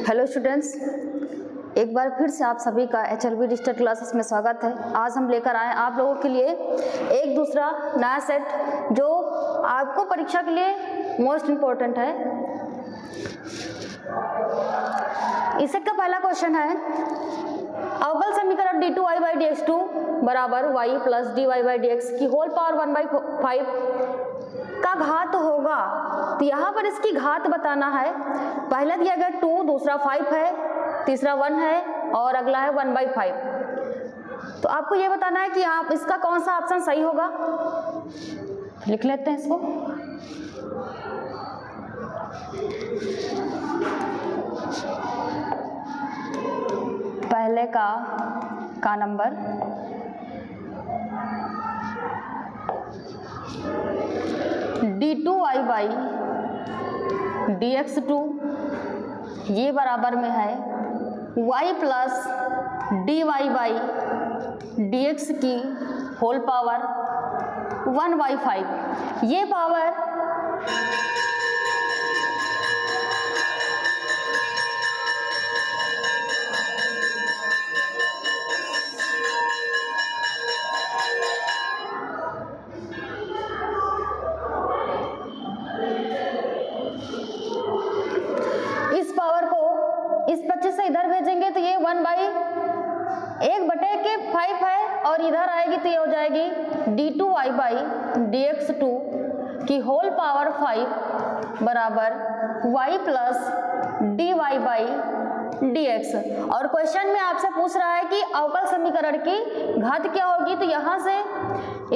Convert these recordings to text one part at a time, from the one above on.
Hello students, एक बार फिर से आप सभी का HLB डिजिटल क्लासेस में स्वागत है। आज हम लेकर आए आप लोगों के लिए एक दूसरा नया सेट जो आपको परीक्षा के लिए मोस्ट इम्पोर्टेंट है। इस सेट का पहला क्वेश्चन है, अवकल समीकरण d2y/dx2 बराबर y प्लस dy/dx की होल पावर 1/5 का घात होगा। तो यहाँ पर इसकी घात बताना है। पहला दिया गया 2, दूसरा 5 है, तीसरा 1 है और अगला है 1/5। तो आपको ये बताना है कि आप इसका कौन सा ऑप्शन सही होगा। लिख लेते हैं इसको। पहले का नंबर d2y/dx2 ये बराबर में है y प्लस dy/dx की होल पावर 1/5। ये पावर इस पावर को इस 25 से इधर भेजेंगे तो ये 1/5 है और इधर आएगी तो ये हो जाएगी d2y/dx2 की होल पावर 5 बराबर y प्लस dy/dx। और क्वेश्चन में आपसे पूछ रहा है कि अवकल समीकरण की घात क्या होगी। तो यहाँ से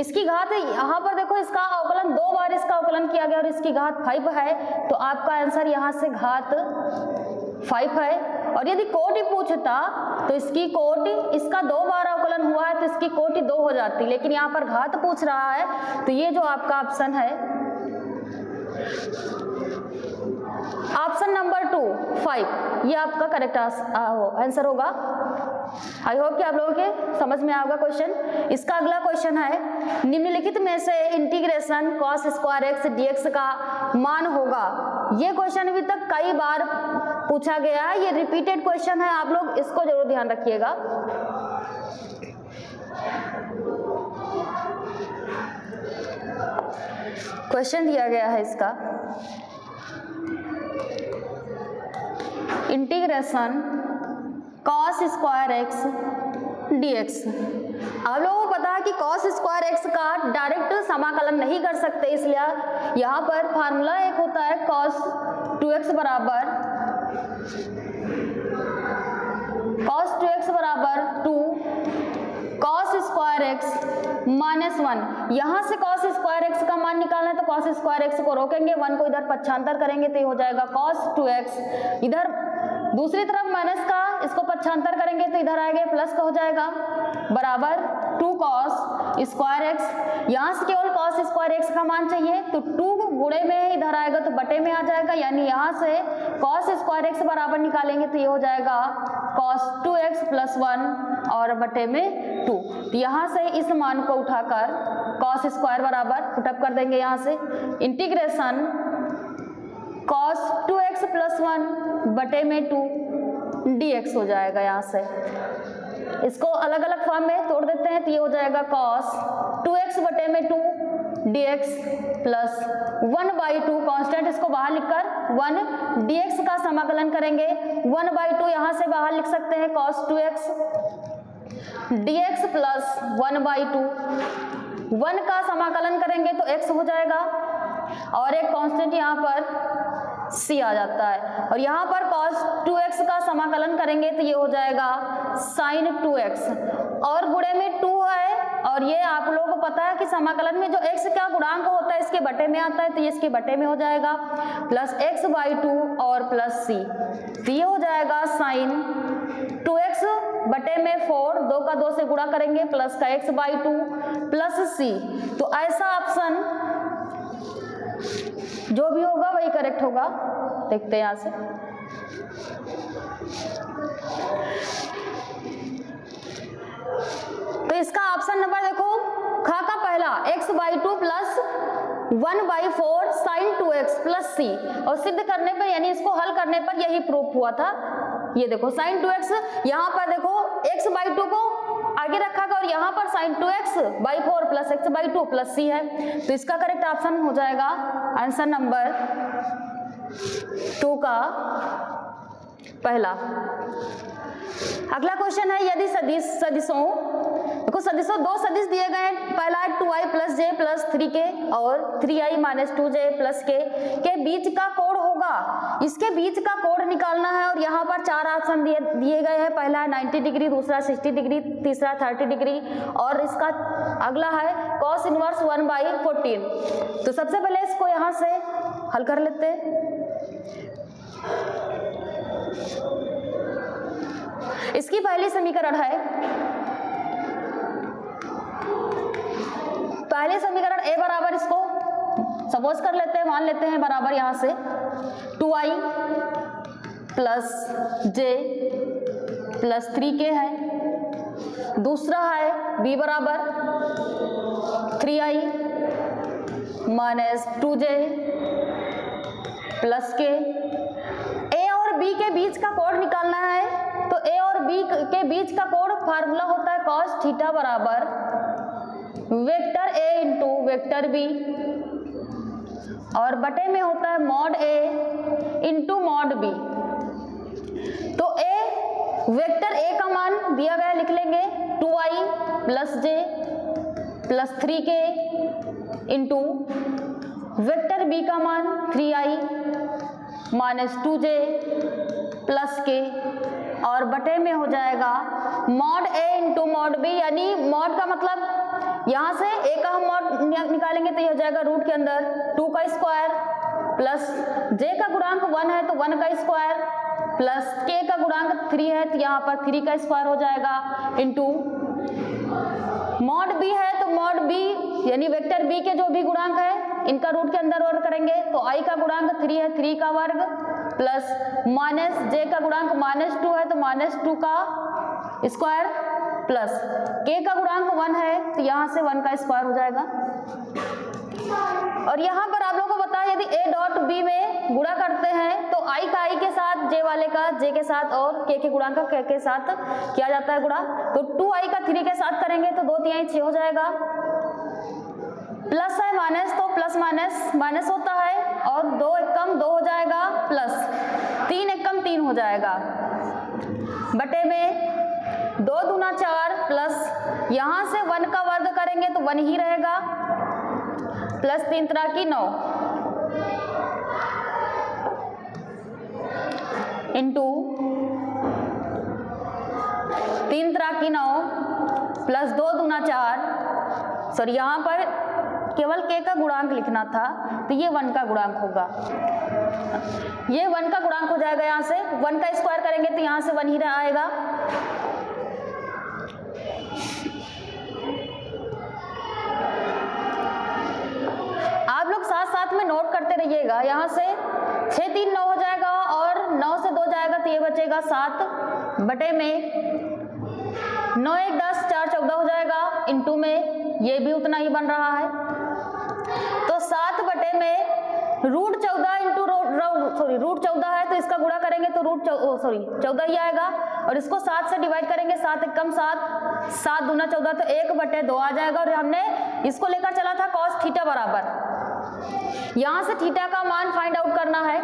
इसकी घात, यहाँ पर देखो इसका अवकलन 2 बार इसका अवकलन किया गया और इसकी घात 5 है। तो आपका आंसर यहाँ से घात 5 है। और यदि कोटि पूछता तो इसकी कोटि, इसका 2 बार अवकलन हुआ है तो इसकी कोटि 2 हो जाती, लेकिन यहाँ पर घात पूछ रहा है तो ये जो आपका ऑप्शन है ऑप्शन नंबर 2 5 ये आपका करेक्ट आंसर होगा। आई होप कि आप लोगों के समझ में आएगा क्वेश्चन। इसका अगला क्वेश्चन है, निम्नलिखित में से integration cos square x dx का मान होगा। ये क्वेश्चन अभी तक कई बार पूछा गया है, ये रिपीटेड क्वेश्चन है, आप लोग इसको जरूर ध्यान रखिएगा। क्वेश्चन दिया गया है इसका, integration cos square x dx। आप लोगों को पता है कि cos स्क्वायर x का डायरेक्ट समाकलन नहीं कर सकते, इसलिए यहाँ पर फार्मूला एक होता है cos 2x बराबर 2 cos स्क्वायर x माइनस 1। यहाँ से cos स्क्वायर x का मान निकालना है तो cos स्क्वायर x को रोकेंगे, 1 को इधर पक्षांतर करेंगे तो ये हो जाएगा cos 2x। इधर दूसरी तरफ माइनस का, इसको पक्षांतर करेंगे तो इधर आएगा प्लस का हो जाएगा बराबर 2 cos स्क्वायर x। यहाँ से केवल cos स्क्वायर x का मान चाहिए तो 2 गुणे में इधर आएगा तो बटे में आ जाएगा, यानी यहाँ से cos स्क्वायर x बराबर निकालेंगे तो ये हो जाएगा cos 2x प्लस 1 और बटे में 2। तो यहाँ से इस मान को उठाकर cos स्क्वायर बराबर पुटअप कर देंगे, यहाँ से इंटीग्रेशन cos 2x प्लस 1 बटे में 2 dx हो जाएगा। यहाँ से इसको अलग अलग फॉर्म में तोड़ देते हैं तो ये हो जाएगा cos 2x बटे में 2 dx प्लस 1/2 कांस्टेंट, इसको बाहर लिखकर 1 dx का समाकलन करेंगे, 1/2 यहाँ से बाहर लिख सकते हैं cos 2x dx प्लस 1/2, 1 का समाकलन करेंगे तो x हो जाएगा और एक कांस्टेंट यहाँ पर c आ जाता है। और यहाँ पर cos 2x का समाकलन करेंगे तो ये हो जाएगा sin 2x और गुणे में 2 है। और ये आप लोगों को पता है कि समाकलन में जो x का गुणांक होता है इसके बटे में आता है तो ये इसके बटे में हो जाएगा प्लस x/2 और प्लस c। तो ये हो जाएगा sin 2x बटे में 4, 2 का 2 से गुणा करेंगे प्लस का x/2 प्लस c। तो ऐसा ऑप्शन जो भी होगा वही करेक्ट होगा। देखते हैं यहाँ से, तो इसका ऑप्शन नंबर देखो, खा का पहला x/2 plus 1/4 sin 2x plus सी, और सिद्ध करने पर यानी इसको हल करने पर यही प्रूफ हुआ था। ये देखो sin 2x, यहाँ पर देखो x/2 को आगे रखा गया और यहाँ पर sin 2x/4 plus x/2 plus सी है, तो इसका करेक्ट ऑप्शन हो जाएगा आंसर नंबर 2 का पहला। अगला क्वेश्चन है यदि सदिशों, देखो सदिशों दो सदिश दिए गए हैं, पहला है 2i प्लस जे प्लस 3k और 3i माइनस 2j प्लस के बीच का कोण होगा, इसके बीच का कोण निकालना है और यहाँ पर 4 ऑप्शन दिए गए हैं, पहला है 90 डिग्री, दूसरा 60 डिग्री, तीसरा 30 डिग्री और इसका अगला है cos इनवर्स 1/14। तो सबसे पहले इसको यहाँ से हल कर लेते हैं। इसकी पहली समीकरण है, पहले समीकरण a बराबर, इसको सपोज कर लेते हैं, मान लेते हैं बराबर यहाँ से 2i plus j plus 3k है। दूसरा है b बराबर 3i minus 2j plus k। a और b के बीच का कोण निकालना है, तो a और b के बीच का कोण फार्मूला होता है cos थीटा बराबर vector a into vector b और बटे में होता है mod a into mod b। तो a वेक्टर a का मान दिया गया, लिख लेंगे 2i plus j plus 3k into vector b का मान 3i minus 2j plus k और बटे में हो जाएगा mod a into mod b, यानी मॉड का मतलब यहाँ से a का हम मॉड निकालेंगे तो ये हो जाएगा रूट के अंदर 2 का स्क्वायर प्लस j का गुणांक 1 है तो 1 का स्क्वायर प्लस k का गुणांक 3 है तो यहाँ पर 3 का स्क्वायर हो जाएगा इंटू मॉड b है तो मॉड b यानी वेक्टर b के जो भी गुणांक है इनका रूट के अंदर वर्ग करेंगे तो i का गुणांक 3 है 3 का वर्ग प्लस माइनस j का गुणांक -2 है तो -2 का स्क्वायर प्लस k का गुणांक 1 है तो यहाँ से 1 का स्क्वायर हो जाएगा। और यहाँ पर आप लोगों को पता है यदि a डॉट b में गुणा करते हैं तो i का i के साथ, j वाले का j के साथ और k के गुणांक का k के साथ किया जाता है गुणा, तो 2i का 3 के साथ करेंगे तो 2 3 6 हो जाएगा, प्लस है माइनस तो प्लस माइनस माइनस होता है और 2 एकम 2 हो जाएगा प्लस 3 एकम 3 हो जाएगा, बटे में 2 दूना 4 प्लस यहाँ से 1 का वर्ग करेंगे तो 1 ही रहेगा प्लस 3 तरह की 9 इंटू 3 तरह की 9 प्लस 2 दूना 4, सॉरी यहाँ पर केवल k का गुणांक लिखना था तो ये 1 का गुणांक होगा, ये 1 का गुणांक हो जाएगा। यहाँ से 1 का स्क्वायर करेंगे तो यहाँ से 1 ही आएगा। आप लोग साथ साथ में नोट करते रहिएगा, यहाँ से 6 3 9 हो जाएगा और 9 से 2 जाएगा तो ये बचेगा 7 बटे में 9 1 10 4 14 हो जाएगा, इंटू में ये भी उतना ही बन रहा है तो 7 बटे में रूट 14 इंटू रूट 14 है तो इसका गुणा करेंगे तो रूट 14 ही आएगा और इसको 7 से डिवाइड करेंगे, 7 एकम 7 7 दूना 14 तो 1 बटे 2 आ जाएगा। और हमने इसको लेकर चला था cos थीटा बराबर, यहाँ से थीटा का मान फाइंड आउट करना है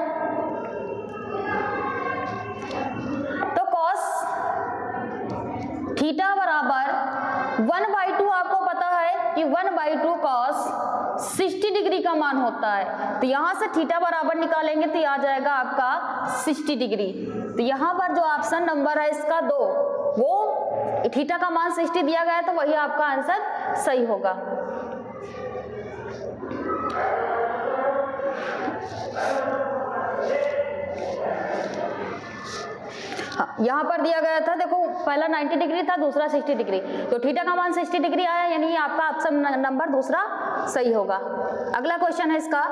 तो cos थीटा बराबर 1/2, आपको पता है कि 1/2 cos 60 डिग्री का मान होता है तो यहाँ से थीटा बराबर निकालेंगे तो आ जाएगा आपका 60 डिग्री। तो यहाँ पर जो ऑप्शन नंबर है इसका 2, वो थीटा का मान 60 दिया गया है तो वही आपका आंसर सही होगा। हाँ, यहाँ पर दिया गया था, देखो पहला 90 डिग्री था, दूसरा 60 डिग्री, तो थीटा का मान 60 डिग्री आया, यानी आपका ऑप्शन नंबर दूसरा सही होगा। अगला क्वेश्चन है इसका,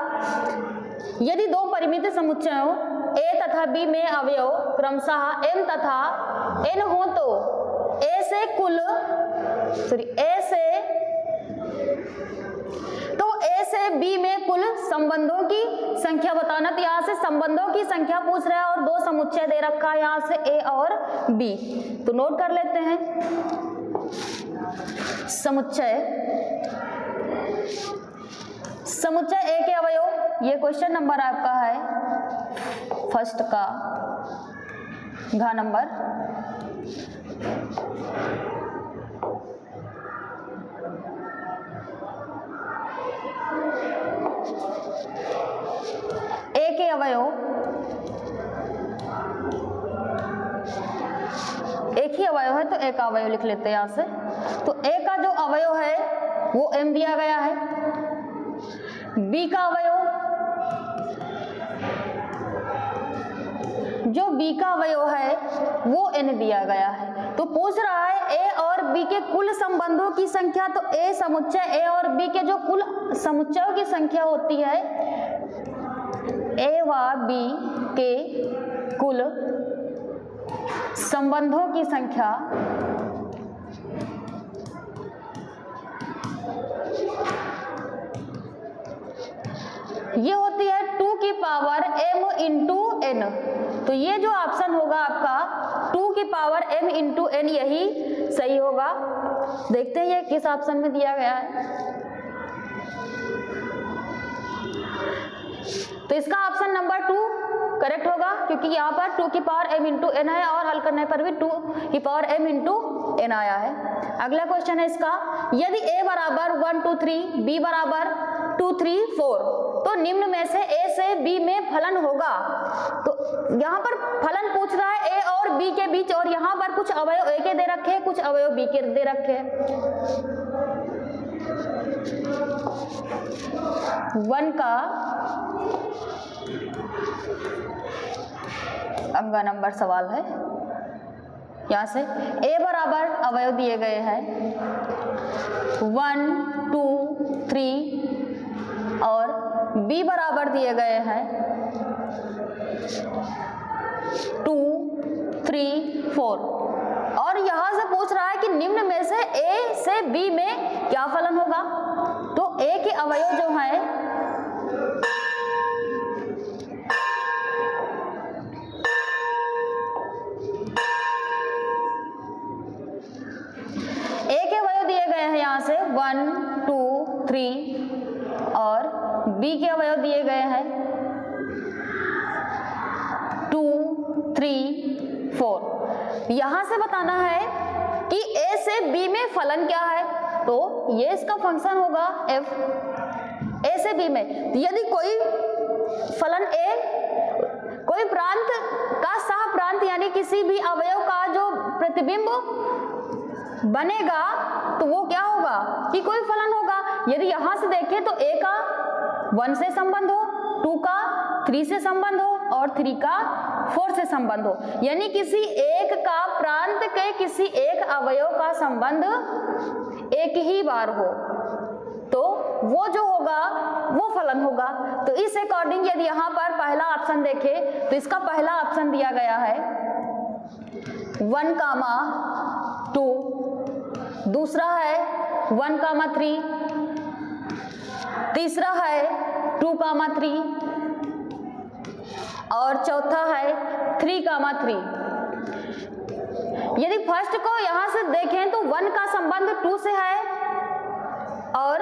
यदि दो परिमित समुच्चयों a तथा b में अवयव क्रमशः m तथा n हो तो a से से बी में कुल संबंधों की संख्या बताना। तो यहाँ से संबंधों की संख्या पूछ रहा है और दो समुच्चय दे रखा है यहाँ से ए और बी। तो नोट कर लेते हैं समुच्चय ए के अवयव। ये क्वेश्चन नंबर आपका है फर्स्ट का घ नंबर। ए के अवयव एक ही अवयव है तो ए का अवयव लिख लेते हैं यहाँ से। तो ए का जो अवयव है वो m दिया गया है, बी का अवयव जो बी का अवयव है वो n दिया गया है। तो पूछ रहा है ए और बी के कुल संबंधों की संख्या। तो ए समुच्चय ए और बी के जो कुल समुच्चयों की संख्या होती है ए व बी के कुल संबंधों की संख्या ये होती है 2 की पावर m इंटू n। तो ये जो ऑप्शन होगा आपका 2 की पावर m इंटू n यही सही होगा। देखते हैं ये किस ऑप्शन में दिया गया है। तो इसका ऑप्शन नंबर 2 करेक्ट होगा क्योंकि यहाँ पर 2 की पावर m इंटू n है और हल करने पर भी 2 की पावर m इंटू n आया है। अगला क्वेश्चन है इसका, यदि a बराबर 1 2 3 b बराबर 2 3 4 तो निम्न में से a से b में फलन होगा। तो यहाँ पर फलन पूछ रहा है a और b के बीच और यहाँ पर कुछ अवयव a के दे रखे हैं कुछ अवयव b के दे रखे हैं। 1 का अंगा नंबर सवाल है। यहाँ से a बराबर अवयव दिए गए हैं 1 2 3 और b बराबर दिए गए हैं 2 3 4 और यहाँ से पूछ रहा है कि निम्न में से a से b में क्या फलन होगा। तो a के अवयव जो है a के अवयव दिए गए हैं यहाँ से 1 2 3 और b के अवयव दिए गए हैं 2 3 4। यहाँ से बताना है कि a से b में फलन क्या है। तो ये इसका फंक्शन होगा f a से b में। यदि कोई फलन a कोई प्रांत का सह प्रांत यानी किसी भी अवयव का जो प्रतिबिंब बनेगा तो वो क्या होगा कि कोई फलन होगा। यदि यहां से देखें तो a का 1 से संबंध हो, 2 का 3 से संबंध हो और 3 का 4 से संबंध हो, यानी किसी एक का प्रांत के किसी एक अवयव का संबंध एक ही बार हो तो वो जो होगा वो फलन होगा। तो इस अकॉर्डिंग यदि यहाँ पर पहला ऑप्शन देखें तो इसका पहला ऑप्शन दिया गया है 1, 2, दूसरा है 1, 3, तीसरा है 2, 3 और चौथा है 3, 3। यदि फर्स्ट को यहां से देखें तो 1 का संबंध 2 से है और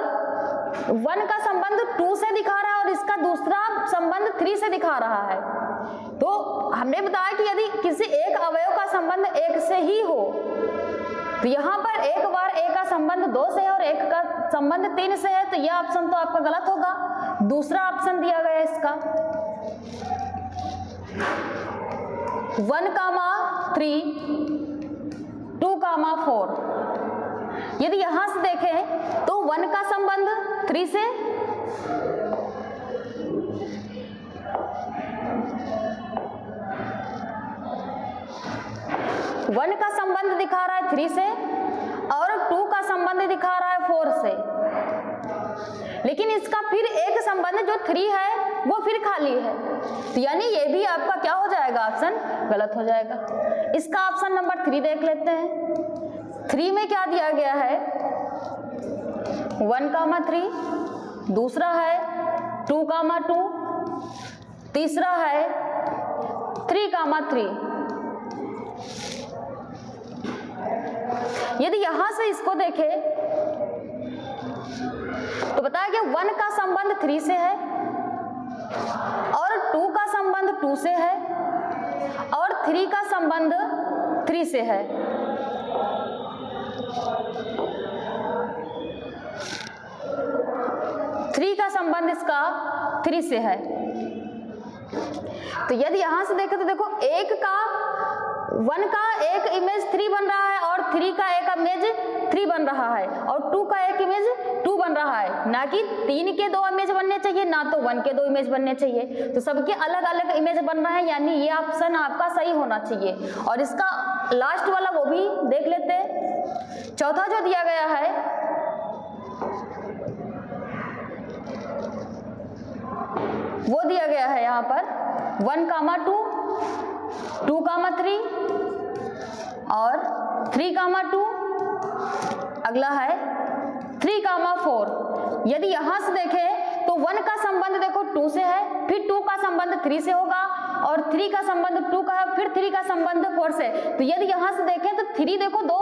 1 का संबंध 2 से दिखा रहा है और इसका दूसरा संबंध 3 से दिखा रहा है। तो हमने बताया कि यदि किसी एक अवयव का संबंध 1 से ही हो तो यहाँ पर एक बार a का संबंध 2 से है और एक का संबंध 3 से है तो यह ऑप्शन तो आपका गलत होगा। दूसरा ऑप्शन दिया गया है इसका 1, 3, 2, 4। यदि यहां से देखें तो 1 का संबंध 3 से वन का संबंध दिखा रहा है 3 से और 2 का संबंध दिखा रहा है 4 से, लेकिन इसका फिर एक संबंध जो 3 है वो फिर खाली है, तो यानी ये भी आपका क्या हो जाएगा, ऑप्शन गलत हो जाएगा। इसका ऑप्शन नंबर 3 देख लेते हैं। 3 में क्या दिया गया है 1, 3 दूसरा है 2, 2, तीसरा है 3, 3। यदि यहां से इसको देखें तो बताया कि 1 का संबंध 3 से है और 2 का संबंध 2 से है और 3 का संबंध 3 से है। थ्री का संबंध इसका 3 से है। तो यदि यहां से देखें तो देखो 1 का एक इमेज 3 बन रहा है और 3 का एक इमेज 3 बन रहा है और 2 का एक इमेज 2 बन रहा है, ना कि 3 के 2 इमेज बनने चाहिए ना तो 1 के 2 इमेज बनने चाहिए। तो सबके अलग अलग इमेज बन रहे हैं, यानी ये ऑप्शन आपका सही होना चाहिए। और इसका लास्ट वाला वो भी देख लेते हैं। चौथा जो दिया गया है वो दिया गया है यहाँ पर 1, 2, 2, 3 और 3, 2, अगला है 3, 4। यदि यहां से देखें तो 1 का संबंध देखो 2 से है, फिर 2 का संबंध 3 से होगा और 3 का संबंध 2 का है, फिर 3 का संबंध 4 से। तो यदि यहां से देखें तो 3 देखो 2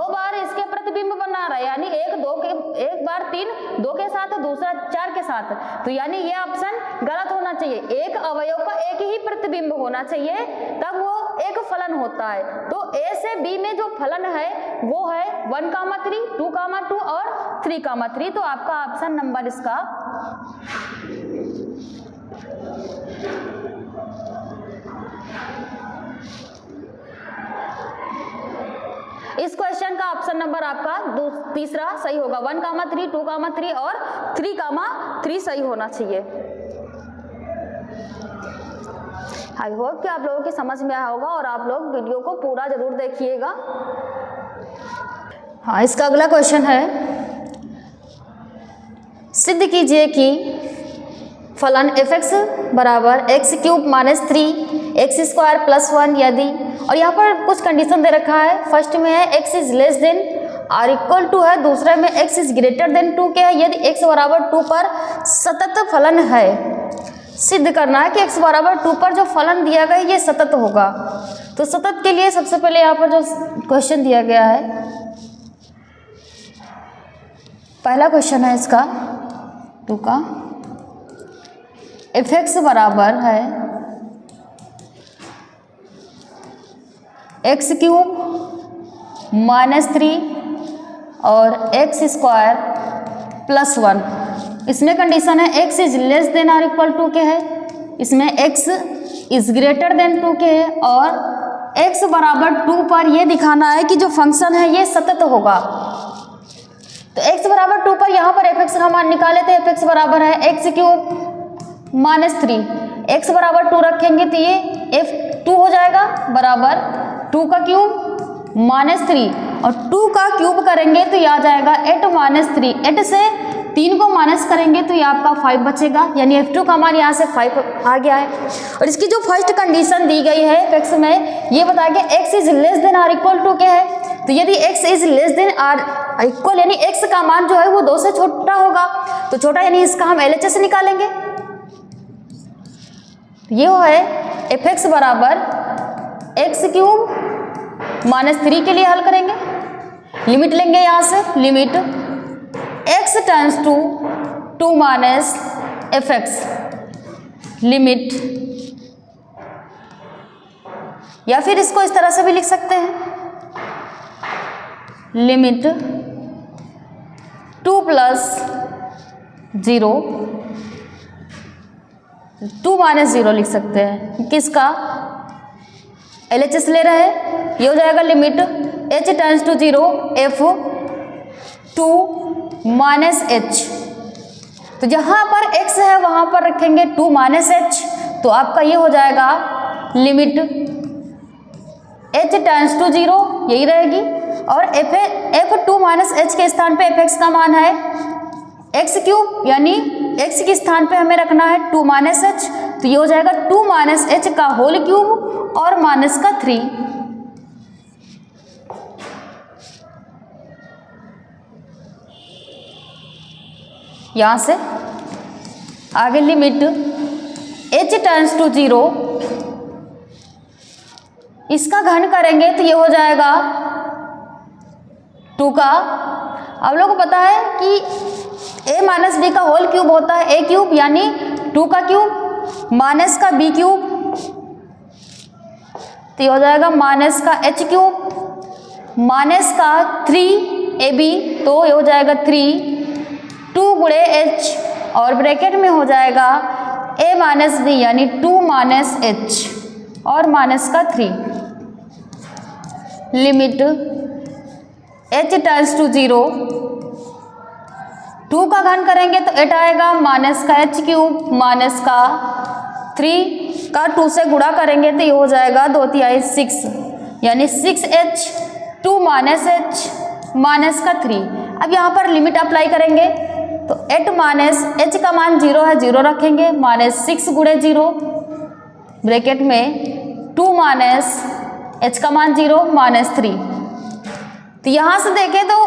बार इसके प्रतिबिंब बना रहा है, यानी एक बार 3 2 के साथ, दूसरा 4 के साथ। तो यानी ये ऑप्शन गलत होना चाहिए। एक अवयव का एक ही प्रतिबिंब होना चाहिए, तब वो एक फलन होता है। तो ए से बी में जो फलन है वो है 1, 3, 2, 2 और 3, 3। तो आपका ऑप्शन नंबर इसका इस क्वेश्चन का ऑप्शन नंबर आपका तीसरा सही होगा। 1, 3, 2, 3 और 3, 3 सही होना चाहिए। आई होप कि आप लोगों की समझ में आया होगा और आप लोग वीडियो को पूरा जरूर देखिएगा। हाँ, इसका अगला क्वेश्चन है, सिद्ध कीजिए कि फलन f(x) बराबर x³ - 3x² + 1 यदि, और यहाँ पर कुछ कंडीशन दे रखा है। फर्स्ट में है x is less than or equal to है, दूसरे में x इज ग्रेटर देन 2 के है। यदि x बराबर 2 पर सतत फलन है, सिद्ध करना है कि x बराबर 2 पर जो फलन दिया गया ये सतत होगा। तो सतत के लिए सबसे पहले यहाँ पर जो क्वेश्चन दिया गया है, पहला क्वेश्चन है इसका 2 का, f(x) बराबर है x³ - 3 और x² + 1। इसमें कंडीशन है x is less than or equal to के है, इसमें x इज ग्रेटर देन 2 के है और x बराबर 2 पर यह दिखाना है कि जो फंक्शन है ये सतत होगा। तो x बराबर 2 पर यहाँ पर f(x) का मान निकाले थे। f(x) बराबर है x³ - 3, x बराबर 2 रखेंगे तो ये f2 हो जाएगा बराबर 2 का क्यूब - 3 और 2 का क्यूब करेंगे तो ये आ जाएगा 8 - 3। 8 से 3 को माइनस करेंगे तो ये आपका 5 बचेगा, यानी f2 का मान यहाँ से 5 आ गया है। और इसकी जो फर्स्ट कंडीशन दी गई है f(x) में, ये बताया कि x is less than or equal to के है। तो यदि x is less than or equal, यानी x का मान जो है वो 2 से छोटा होगा, तो छोटा यानी इसका हम LHS निकालेंगे। ये है f(x) बराबर x³ - 3 के लिए हल करेंगे, लिमिट लेंगे यहाँ से, limit x tends to 2 - f(x), limit, या फिर इसको इस तरह से भी लिख सकते हैं, लिमिट 2 + 0 2 - 0 लिख सकते हैं। किसका LHS ले रहे हैं, ये हो जाएगा limit h tends to 0 f2 - h। तो जहाँ पर x है वहाँ पर रखेंगे 2 - h, तो आपका ये हो जाएगा लिमिट h टेंड्स टू 0, यही रहेगी। और f2 - h के स्थान पे f(x) का मान है x³, यानी x के स्थान पे हमें रखना है 2 - h, तो ये हो जाएगा 2 - h का होल क्यूब और माइनस का 3। यहाँ से आगे लिमिट h टेंड्स टू 0, इसका घन करेंगे तो ये हो जाएगा 2 का। अब लोगों को पता है कि a माइनस b का होल क्यूब होता है a क्यूब, यानी 2 का क्यूब माइनस का b क्यूब, तो ये हो जाएगा माइनस का h क्यूब माइनस का 3ab, तो ये हो जाएगा 3 2 गुणे h और ब्रैकेट में हो जाएगा a माइनस b यानी 2 माइनस h और माइनस का 3। लिमिट h टेंड्स टू 0, 2 का घन करेंगे तो 8 आएगा माइनस का h क्यूब माइनस का 3 का 2 से गुणा करेंगे तो ये हो जाएगा 2 तिहाई 6 यानी 6h 2 माइनस h माइनस का 3। अब यहाँ पर लिमिट अप्लाई करेंगे तो 8 माइनस h का मान 0 है, 0 रखेंगे माइनस 6 गुणे 0 ब्रैकेट में 2 माइनस h का मान 0 माइनस 3। तो यहाँ से देखें तो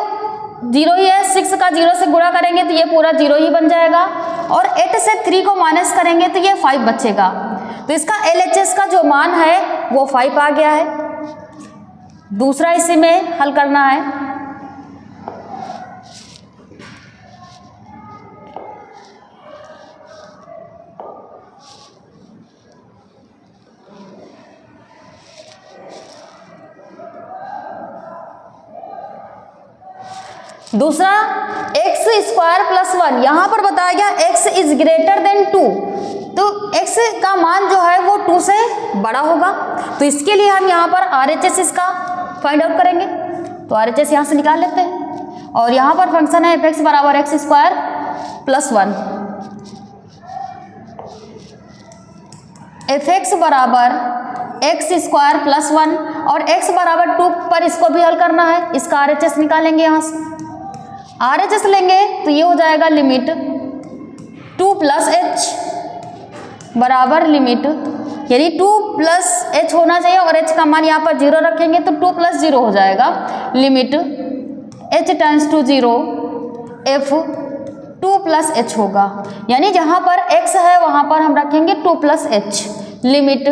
0 ही है, 6 का 0 से गुणा करेंगे तो ये पूरा 0 ही बन जाएगा और 8 से 3 को माइनस करेंगे तो ये 5 बचेगा। तो इसका LHS का जो मान है वो 5 आ गया है। दूसरा इसी में हल करना है। दूसरा x स्क्वायर प्लस 1, यहाँ पर बताया गया x इज ग्रेटर देन 2, तो x का मान जो है वो 2 से बड़ा होगा, तो इसके लिए हम यहाँ पर RHS इसका फाइंड आउट करेंगे। तो RHS यहाँ से निकाल लेते हैं और यहाँ पर फंक्शन है f(x) बराबर x स्क्वायर प्लस 1, f(x) बराबर x स्क्वायर प्लस 1 और x बराबर 2 पर इसको भी हल करना है। इसका RHS निकालेंगे, यहाँ से RHS लेंगे तो ये हो जाएगा लिमिट 2 प्लस h बराबर लिमिट, यानी 2 प्लस h होना चाहिए और h का मान यहाँ पर 0 रखेंगे तो 2 प्लस 0 हो जाएगा। Limit h tends to 0 f 2 plus h होगा, यानी जहाँ पर x है वहाँ पर हम रखेंगे 2 plus h। Limit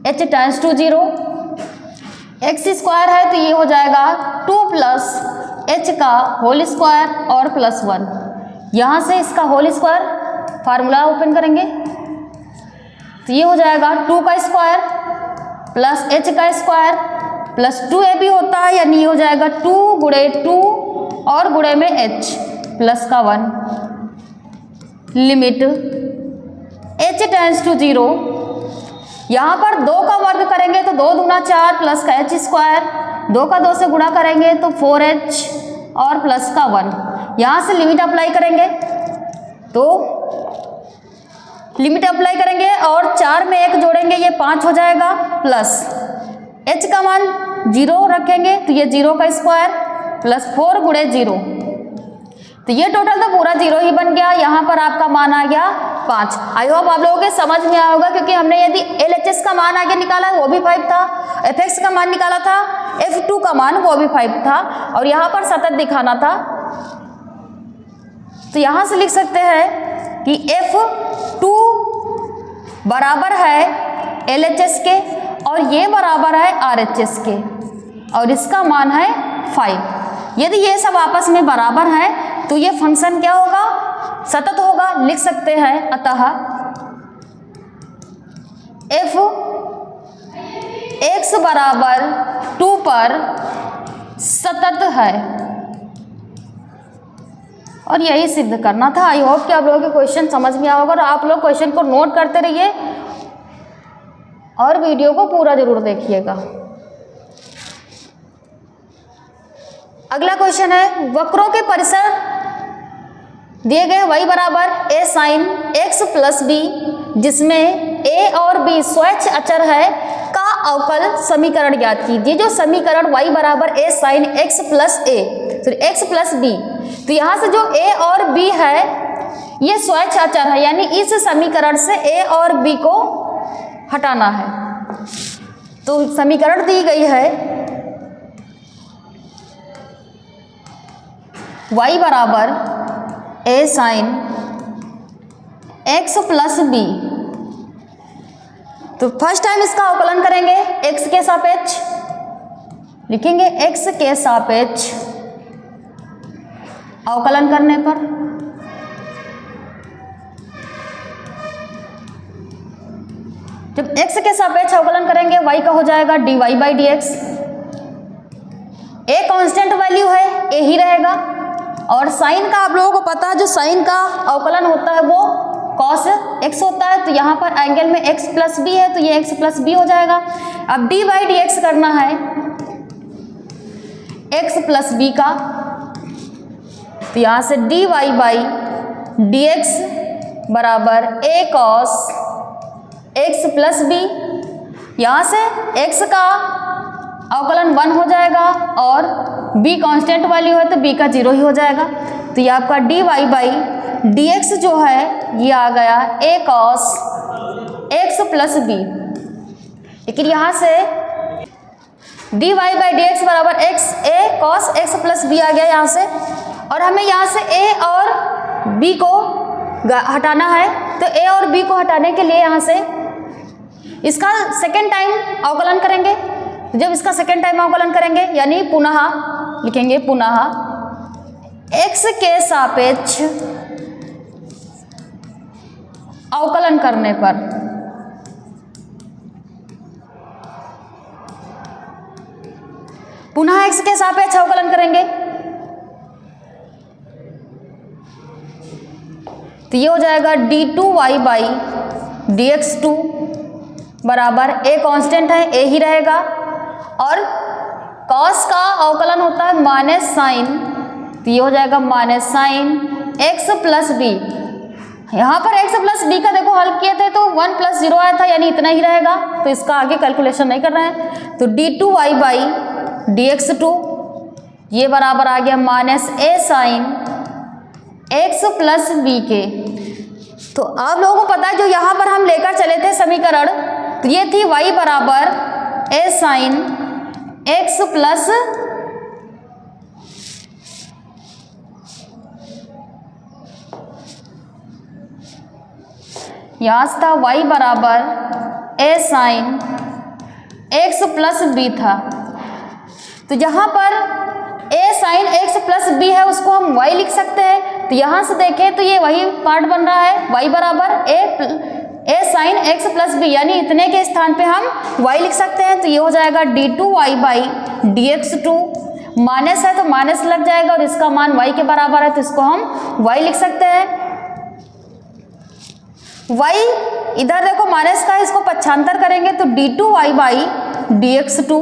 h tends to 0, x square है तो ये हो जाएगा 2 प्लस h का होल स्क्वायर और प्लस 1। यहाँ से इसका होल स्क्वायर फार्मूला ओपन करेंगे तो ये हो जाएगा 2 का स्क्वायर प्लस h का स्क्वायर प्लस 2ab होता है, यानी ये हो जाएगा 2 गुणे 2 और गुणे में h प्लस का 1। लिमिट h टेंड्स टू 0, यहाँ पर 2 का वर्ग करेंगे तो 2 दूना 4 प्लस का h स्क्वायर, 2 का 2 से गुणा करेंगे तो 4h और प्लस का 1। यहाँ से लिमिट अप्लाई करेंगे तो लिमिट अप्लाई करेंगे और 4 में 1 जोड़ेंगे ये 5 हो जाएगा, प्लस h का मान 0 रखेंगे तो ये 0 का स्क्वायर प्लस 4 गुणे 0, तो ये टोटल तो पूरा 0 ही बन गया। यहाँ पर आपका मान आ गया 5। आई होप आप लोगों के समझ में आया होगा, क्योंकि हमने यदि LHS का मान आगे निकाला वो भी 5 था, f(x) का मान निकाला था, f2 का मान वो भी 5 था और यहाँ पर सतत दिखाना था। तो यहाँ से लिख सकते हैं कि f2 बराबर है LHS के और ये बराबर है RHS के और इसका मान है 5। यदि ये सब आपस में बराबर है तो ये फंक्शन क्या होगा, सतत होगा। लिख सकते हैं अतः f(x) बराबर 2 पर सतत है और यही सिद्ध करना था। आई होप कि आप लोगों के क्वेश्चन समझ में आया होगा और आप लोग क्वेश्चन को नोट करते रहिए और वीडियो को पूरा जरूर देखिएगा। अगला क्वेश्चन है, वक्रों के परिसर दिए गए y बराबर a sin x plus b, जिसमें a और b स्वच्छ अचर है का अवकल समीकरण ज्ञात कीजिए। जो समीकरण y बराबर a sin x plus a फिर x प्लस b, तो यहाँ से जो a और b है ये स्वच्छ अचर है, यानी इस समीकरण से a और b को हटाना है। तो समीकरण दी गई है y बराबर ए साइन x प्लस बी। तो फर्स्ट टाइम इसका अवकलन करेंगे x के सापेक्ष, लिखेंगे x के सापेक्ष अवकलन करने पर जब x के सापेक्ष अवकलन करेंगे y का हो जाएगा dy by D x. A constant value है, ए ही रहेगा। और साइन का आप लोगों को पता है, जो साइन का अवकलन होता है वो cos x होता है। तो यहाँ पर एंगल में x प्लस बी है, तो ये x प्लस बी हो जाएगा। अब डी बाई डी एक्स करना है x प्लस बी का, तो यहाँ से D Y by D x बराबर a cos x plus b. यहाँ से x का अवकलन 1 हो जाएगा और b कांस्टेंट वैल्यू है तो b का 0 ही हो जाएगा। तो ये आपका D Y by D X जो है ये आ गया a cos x plus B. लेकिन यहाँ से D Y by D x बराबर x a cos x plus B आ गया यहाँ से, और हमें यहाँ से a और b को हटाना है। तो a और b को हटाने के लिए यहाँ से इसका सेकेंड टाइम अवकलन करेंगे। जब इसका सेकेंड टाइम अवकलन करेंगे यानी पुनः लिखेंगे, पुनः x के सापेक्ष अवकलन करने पर पुनः x के सापेक्ष अवकलन करेंगे तो ये हो जाएगा d2y by D x two बराबर a कांस्टेंट है, a ही रहेगा। और cos का अवकलन होता है माइनस साइन, तो ये हो जाएगा minus sine x plus b. यहाँ पर x प्लस बी का देखो हल किए थे तो 1 प्लस 0 आया था, यानी इतना ही रहेगा। तो इसका आगे कैलकुलेशन नहीं कर रहे हैं। तो d2y by D x to ये बराबर आ गया minus a sine x plus b के। तो आप लोगों को पता है जो यहाँ पर हम लेकर चले थे समीकरण, तो ये थी y बराबर a साइन x प्लस यहाँ था y बराबर a sine x plus b था। तो यहाँ पर a sine x plus b है उसको हम y लिख सकते हैं। तो यहाँ से देखें तो ये वही पार्ट बन रहा है, y बराबर a sine x plus b, यानी इतने के स्थान पे हम y लिख सकते हैं। तो ये हो जाएगा d2y by D x two, minus है तो माइनस लग जाएगा और इसका मान y के बराबर है तो इसको हम y लिख सकते हैं। y इधर देखो माइनस का है, इसको पक्षांतर करेंगे तो d2y by D x to,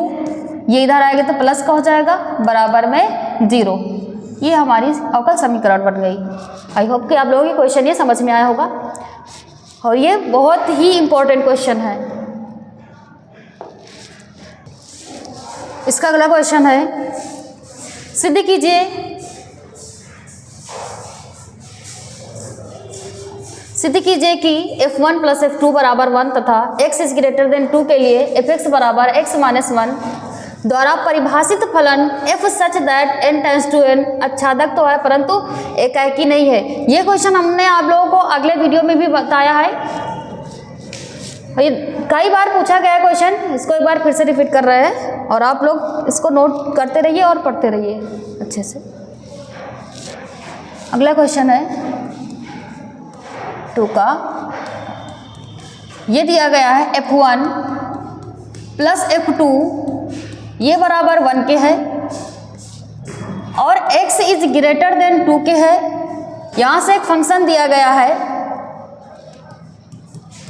ये इधर आएगा तो प्लस का हो जाएगा बराबर में 0। ये हमारी अवकल समीकरण बन गई। आई होप कि आप लोगों के क्वेश्चन ये समझ में आया होगा और ये बहुत ही इम्पोर्टेंट क्वेश्चन है। इसका अगला क्वेश्चन है, सिद्ध कीजिए कि f1 प्लस f2 बराबर 1 तथा x इज ग्रेटर देन 2 के लिए fx बराबर x माइनस 1 द्वारा परिभाषित फलन f such that n tends to n आच्छादक तो है परंतु एकाकी नहीं है। ये क्वेश्चन हमने आप लोगों को अगले वीडियो में भी बताया है। ये कई बार पूछा गया क्वेश्चन, इसको एक बार फिर से रिपीट कर रहे हैं और आप लोग इसको नोट करते रहिए और पढ़ते रहिए अच्छे से। अगला क्वेश्चन है 2 का, ये दिया गया है f1 प्लस f2 ये बराबर 1 के है और x इज ग्रेटर देन 2 के है। यहाँ से एक फंक्शन दिया गया है,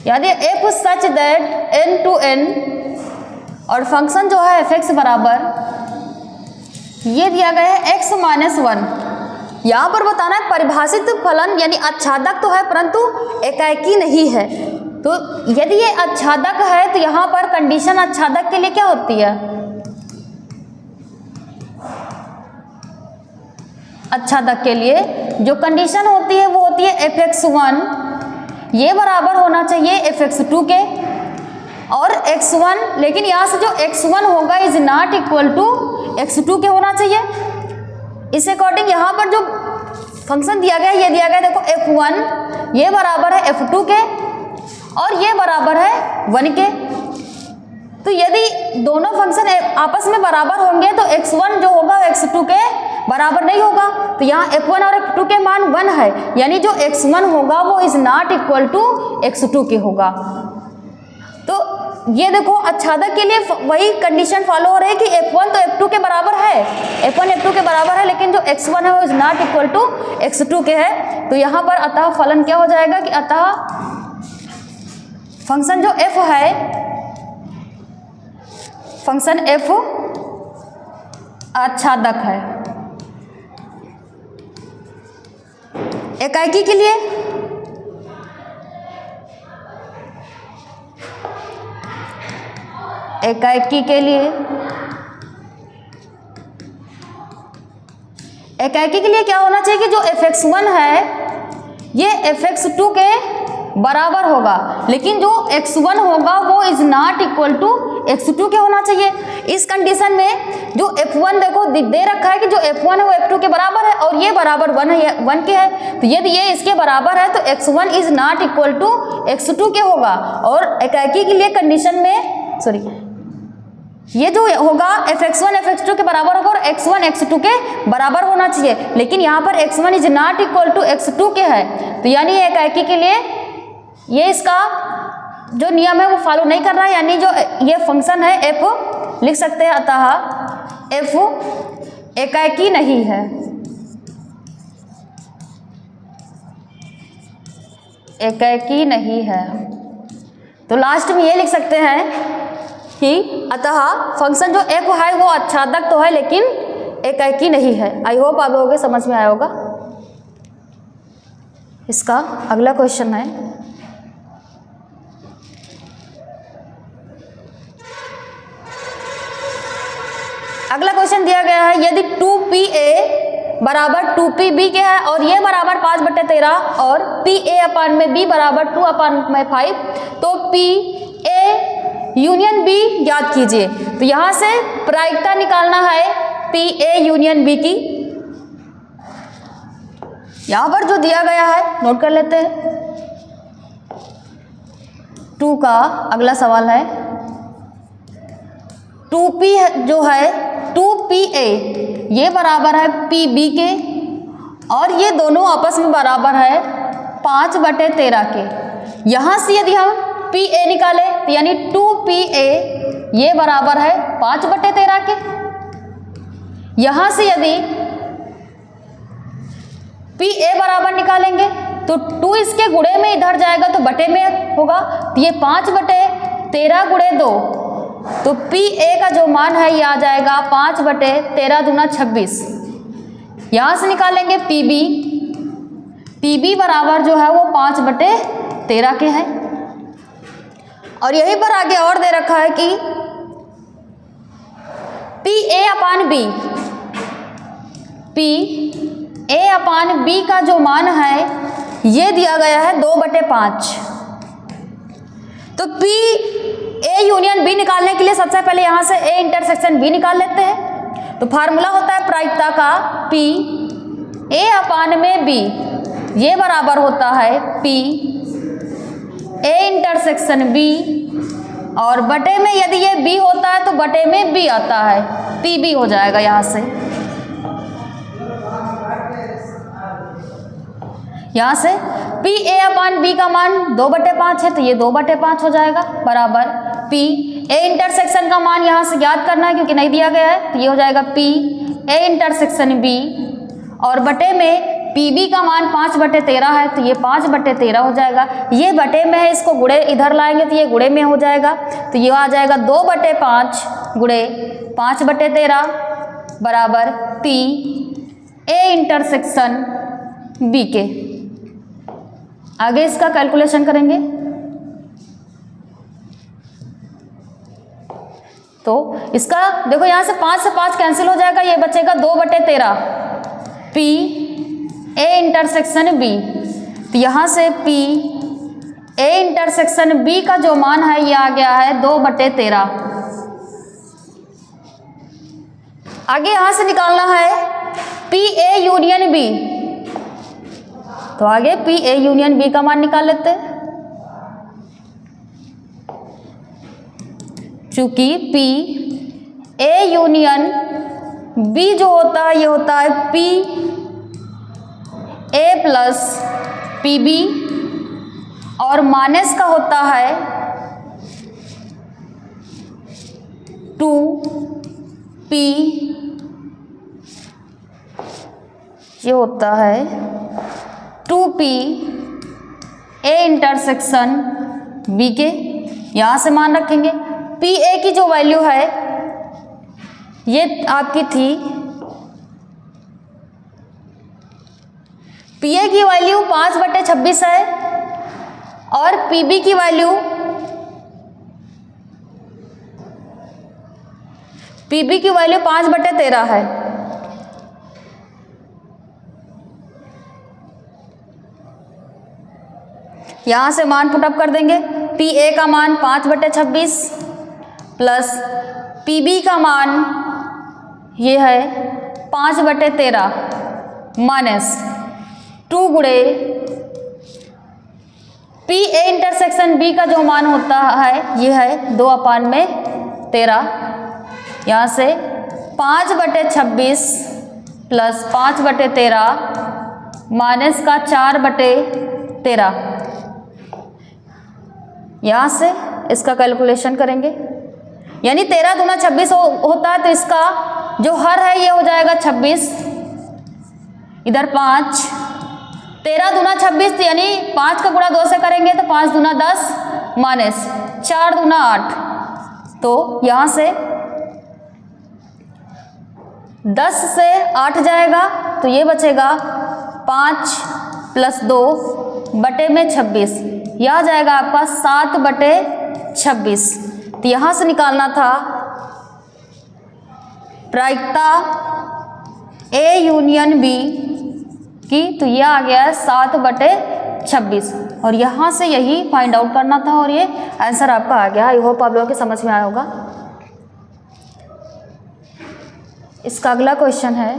यानी f such that n to n, और फंक्शन जो है fx बराबर ये दिया गया है x माइनस 1। यहाँ पर बताना है परिभाषित फलन यानी आच्छादक तो है परंतु एकाकी नहीं है। तो यदि ये आच्छादक है तो यहाँ पर कंडीशन आच्छादक के लिए क्या होती है, आच्छादक के लिए जो कंडीशन होती है वो होती है fx1 ये बराबर होना चाहिए fx2 के और x1, लेकिन यहाँ से जो x1 होगा is not equal to x2 के होना चाहिए। इस अकॉर्डिंग यहाँ पर जो फंक्शन दिया गया, ये दिया गया देखो f1 ये बराबर है f2 के और ये बराबर है 1 के। तो यदि दोनों फंक्शन आपस में बराबर होंगे तो x1 जो होगा x2 के बराबर नहीं होगा। तो यहाँ f1 और f2 के मान 1 है, यानी जो x1 होगा वो is not equal to x2 के होगा। तो ये देखो आच्छादक के लिए वही कंडीशन फॉलो हो रही है कि f1 तो f2 के बराबर है, f1 f2 के बराबर है, लेकिन जो x1 है वो is not equal to x2 के है। तो यहाँ पर अतः फलन क्या हो जाएगा कि अतः फंक्शन जो f है, फंक्शन f आच्छादक है। एकाकी के लिए एकाकी के लिए क्या होना चाहिए कि जो fx1 है ये fx2 के बराबर होगा, लेकिन जो x1 होगा वो is not equal to x2 के होना चाहिए। इस कंडीशन में जो f1 देखो दे रखा है कि जो f1 है वो f2 के बराबर है और ये बराबर 1 के है। तो यदि ये इसके बराबर है तो x1 is not equal to x2 के होगा। और एकाकी के लिए कंडीशन में सॉरी ये जो होगा fx1 fx2 के बराबर होगा और x1 x2 के बराबर होना चाहिए, लेकिन यहाँ पर x1 is not equal to x2 के है। तो यानी एकाकी के लिए ये इसका जो नियम है वो फॉलो नहीं कर रहा है, यानी जो ये फंक्शन है f लिख सकते हैं अतः f एकाकी नहीं है। एकाकी नहीं है। तो लास्ट में ये लिख सकते हैं कि अतः फंक्शन जो f है वो आच्छादक तो है लेकिन एकाकी नहीं है। आई होप आप लोगों के समझ में आया होगा। इसका अगला क्वेश्चन है, अगला क्वेश्चन दिया गया है यदि 2pa बराबर 2pb के है और ये बराबर 5/13 और pa/b बराबर 2/5, तो pa यूनियन b याद कीजिए। तो यहाँ से प्रायिकता निकालना है pa यूनियन b की। यहाँ पर जो दिया गया है नोट कर लेते हैं। 2 का अगला सवाल है 2p जो है 2pa ये बराबर है pb के और ये दोनों आपस में बराबर है 5/13 के। यहाँ से यदि हम pa निकाले तो यानी 2pa ये बराबर है 5/13 के। यहाँ से यदि pa बराबर निकालेंगे तो 2 इसके गुणे में इधर जाएगा तो बटे में होगा, तो ये 5/13 गुणे 2, तो pa का जो मान है ये आ जाएगा 5/13 दूना 26। यहाँ से निकालेंगे pb बराबर जो है वो 5/13 के है। और यहीं पर आगे और दे रखा है कि pa/b का जो मान है ये दिया गया है 2/5। तो pa यूनियन b निकालने के लिए सबसे पहले यहाँ से a इंटरसेक्शन b निकाल लेते हैं। तो फार्मूला होता है प्रायिकता का pa/b ये बराबर होता है p a इंटरसेक्शन b और बटे में यदि ये b होता है तो बटे में b आता है, pb हो जाएगा। यहाँ से pa/b का मान 2/5 है तो ये 2/5 हो जाएगा बराबर p a इंटरसेक्शन का मान यहाँ से ज्ञात करना है क्योंकि नहीं दिया गया है, तो ये हो जाएगा p a इंटरसेक्शन b और बटे में pb का मान 5/13 है तो ये 5/13 हो जाएगा। ये बटे में है, इसको गुणे इधर लाएंगे तो ये गुणे में हो जाएगा, तो ये आ जाएगा 2/5 गुणे 5/13 बराबर p a इंटरसेक्शन b के। आगे इसका कैलकुलेशन करेंगे तो इसका देखो यहाँ से 5 से 5 कैंसिल हो जाएगा, ये बचेगा 2/13 p a इंटरसेक्शन b। तो यहाँ से p a इंटरसेक्शन b का जो मान है ये आ गया है 2/13। आगे यहाँ से निकालना है pa यूनियन b। तो आगे पी ए यूनियन बी का मान निकाल लेते हैं। चूंकि पी ए यूनियन बी जो होता है ये होता है P A plus P B और माइनस का होता है 2p, ये होता है 2p ए इंटरसेक्शन बी के। यहाँ से मान रखेंगे पी ए की जो वैल्यू है ये आपकी थी, पी ए की वैल्यू 5/26 है और पी बी की वैल्यू पीबी की वैल्यू 5/13 है। यहां से मान पुटअप कर देंगे। पी ए का मान 5/26 प्लस पीबी का मान ये है 5/13 माइनस 2 गुणे पी ए इंटरसेक्शन बी का जो मान होता है ये है 2/13। यहाँ से 5/26 प्लस 5/13 माइनस का 4/13। यहाँ से इसका कैलकुलेशन करेंगे, यानी 13 दूना 26 होता है, तो इसका जो हर है ये हो जाएगा 26, इधर 5, 13 दूना 26 यानी 5 का गुणा 2 से करेंगे तो 5 दूना 10 माइनस 4 दूना 8, तो यहाँ से 10 से 8 जाएगा तो ये बचेगा 5 + 2/26, यह आ जाएगा आपका 7/26। तो यहाँ से निकालना था प्रायिकता ए यूनियन बी की, तो यह आ गया है 7/26 और यहाँ से यही फाइंड आउट करना था और ये आंसर आपका आ गया। आई होप आप लोगों के समझ में आया होगा। इसका अगला क्वेश्चन है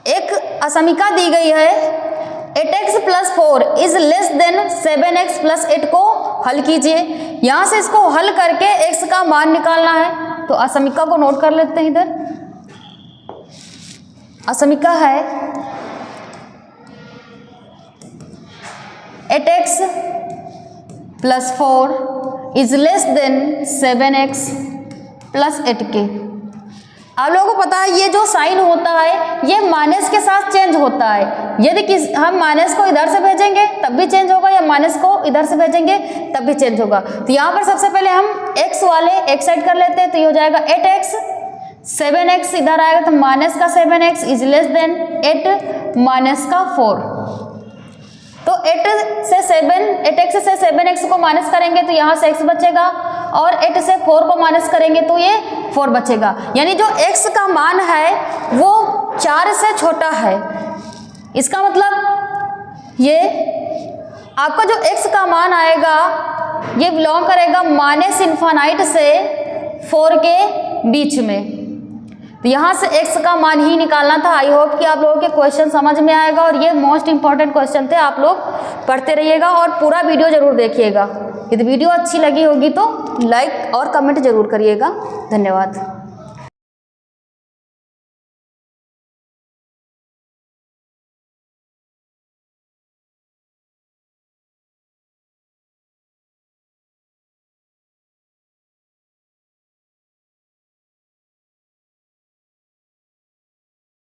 एक असमीका दी गई है 8x + 4 is less then 7x + 8 को हल कीजिए। यहां से इसको हल करके x का मान निकालना है, तो असमीका को नोट कर लेते हैं। इधर असमीका है 8x + 4 is less then 7x + 8 के। आप लोगों को पता है ये जो साइन होता है ये माइनस के साथ चेंज होता है। यदि हम माइनस को इधर से भेजेंगे तब भी चेंज होगा, या माइनस को इधर से भेजेंगे तब भी चेंज होगा। तो यहाँ पर सबसे पहले हम x वाले एक साइड कर लेते हैं, तो ये हो जाएगा 8x, 7x इधर आएगा तो माइनस का 7x is less then 8 minus का 4। तो 8x से 7x को माइनस करेंगे तो यहाँ से x बचेगा और 8 से 4 को माइनस करेंगे तो ये 4 बचेगा। यानी जो x का मान है वो 4 से छोटा है। इसका मतलब ये आपका जो x का मान आएगा ये बिलोंग करेगा -∞ से 4 के बीच में। तो यहाँ से x का मान ही निकालना था। आई होप कि आप लोगों के क्वेश्चन समझ में आएगा और ये मोस्ट इंपॉर्टेंट क्वेश्चन थे। आप लोग पढ़ते रहिएगा और पूरा वीडियो जरूर देखिएगा। यदि वीडियो अच्छी लगी होगी तो लाइक और कमेंट जरूर करिएगा। धन्यवाद।